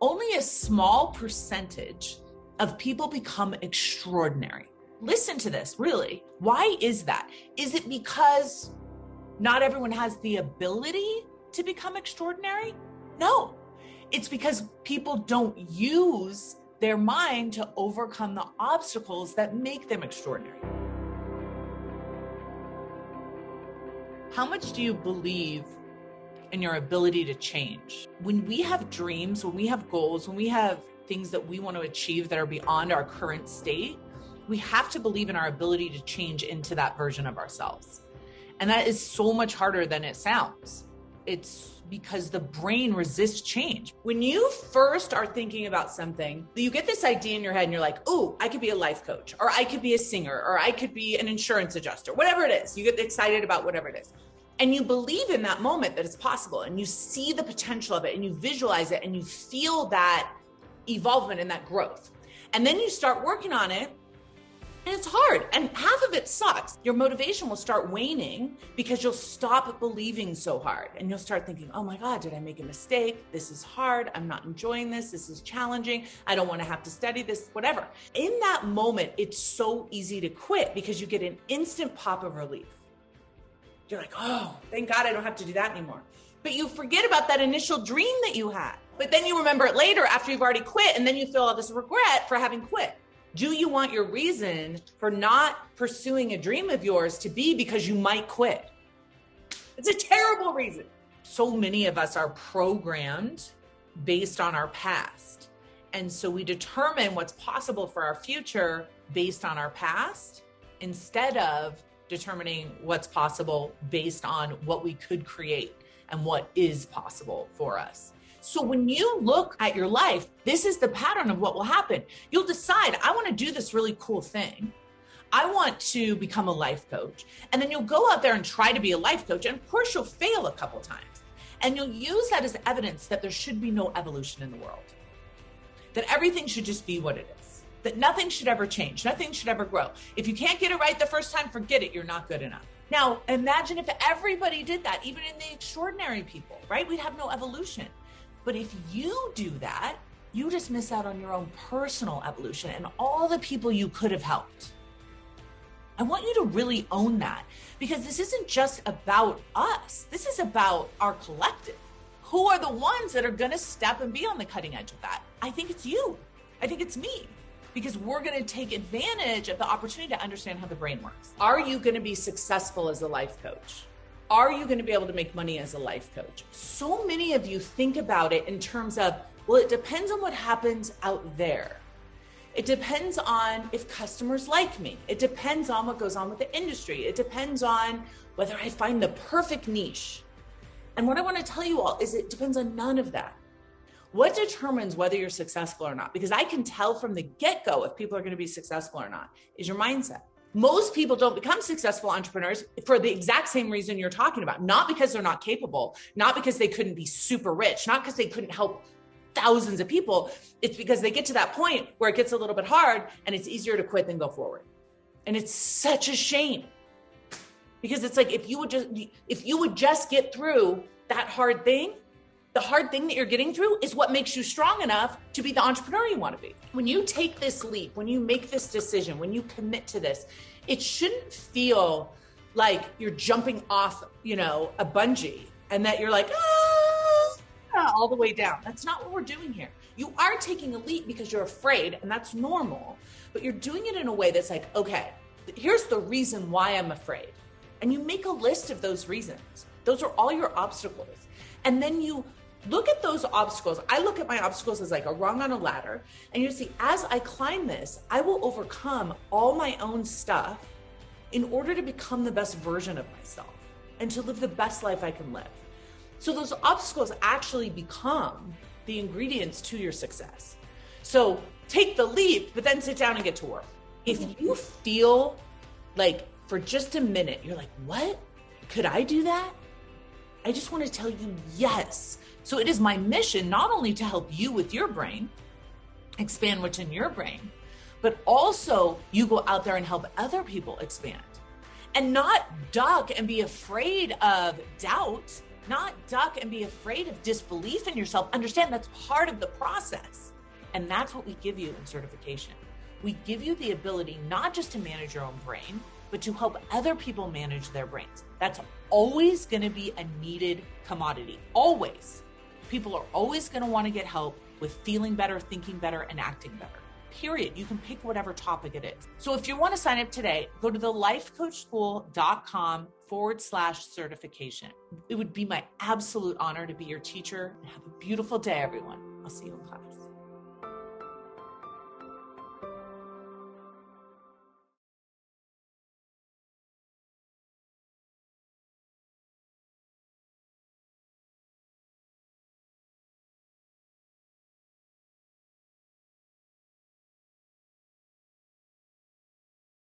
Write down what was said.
only a small percentage of people become extraordinary. Listen to this, really. Why is that? Is it because not everyone has the ability to become extraordinary? No, it's because people don't use their mind to overcome the obstacles that make them extraordinary. How much do you believe in your ability to change? When we have dreams, when we have goals, when we have things that we want to achieve that are beyond our current state, we have to believe in our ability to change into that version of ourselves. And that is so much harder than it sounds. It's because the brain resists change. When you first are thinking about something, you get this idea in your head and you're like, oh, I could be a life coach, or I could be a singer, or I could be an insurance adjuster, whatever it is. You get excited about whatever it is. And you believe in that moment that it's possible, and you see the potential of it, and you visualize it, and you feel that evolvement and that growth. And then you start working on it, and it's hard, and half of it sucks. Your motivation will start waning because you'll stop believing so hard, and you'll start thinking, oh my God, did I make a mistake? This is hard. I'm not enjoying this. This is challenging. I don't want to have to study this, whatever. In that moment, it's so easy to quit because you get an instant pop of relief. You're like, oh, thank God I don't have to do that anymore. But you forget about that initial dream that you had. But then you remember it later after you've already quit, and then you feel all this regret for having quit. Do you want your reason for not pursuing a dream of yours to be because you might quit? It's a terrible reason. So many of us are programmed based on our past. And so we determine what's possible for our future based on our past instead of determining what's possible based on what we could create and what is possible for us. So when you look at your life, this is the pattern of what will happen. You'll decide, I want to do this really cool thing. I want to become a life coach. And then you'll go out there and try to be a life coach. And of course, you'll fail a couple times. And you'll use that as evidence that there should be no evolution in the world. That everything should just be what it is. That nothing should ever change. Nothing should ever grow. If you can't get it right the first time, forget it. You're not good enough. Now, imagine if everybody did that, even in the extraordinary people, right? We'd have no evolution. But if you do that, you just miss out on your own personal evolution and all the people you could have helped. I want you to really own that, because this isn't just about us. This is about our collective. Who are the ones that are going to step and be on the cutting edge of that? I think it's you. I think it's me, because we're going to take advantage of the opportunity to understand how the brain works. Are you going to be successful as a life coach? Are you going to be able to make money as a life coach? So many of you think about it in terms of, well, it depends on what happens out there. It depends on if customers like me. It depends on what goes on with the industry. It depends on whether I find the perfect niche. And what I want to tell you all is it depends on none of that. What determines whether you're successful or not? Because I can tell from the get-go if people are going to be successful or not, is your mindset. Most people don't become successful entrepreneurs for the exact same reason you're talking about. Not because they're not capable, not because they couldn't be super rich, not because they couldn't help thousands of people. It's because they get to that point where it gets a little bit hard and it's easier to quit than go forward. And it's such a shame, because it's like, if you would just get through that hard thing, the hard thing that you're getting through is what makes you strong enough to be the entrepreneur you want to be. When you take this leap, when you make this decision, when you commit to this, it shouldn't feel like you're jumping off, a bungee and that you're like, all the way down. That's not what we're doing here. You are taking a leap because you're afraid, and that's normal, but you're doing it in a way that's like, okay, here's the reason why I'm afraid. And you make a list of those reasons. Those are all your obstacles. And then you look at those obstacles. I look at my obstacles as like a rung on a ladder. And you see, as I climb this, I will overcome all my own stuff in order to become the best version of myself and to live the best life I can live. So those obstacles actually become the ingredients to your success. So take the leap, but then sit down and get to work. If you feel like for just a minute, you're like, what? Could I do that? I just want to tell you, yes. So it is my mission not only to help you with your brain, expand what's in your brain, but also you go out there and help other people expand and not duck and be afraid of doubt, not duck and be afraid of disbelief in yourself. Understand that's part of the process. And that's what we give you in certification. We give you the ability not just to manage your own brain, but to help other people manage their brains. That's always going to be a needed commodity. Always. People are always going to want to get help with feeling better, thinking better, and acting better. Period. You can pick whatever topic it is. So if you want to sign up today, go to thelifecoachschool.com/certification. It would be my absolute honor to be your teacher. Have a beautiful day, everyone. I'll see you in class.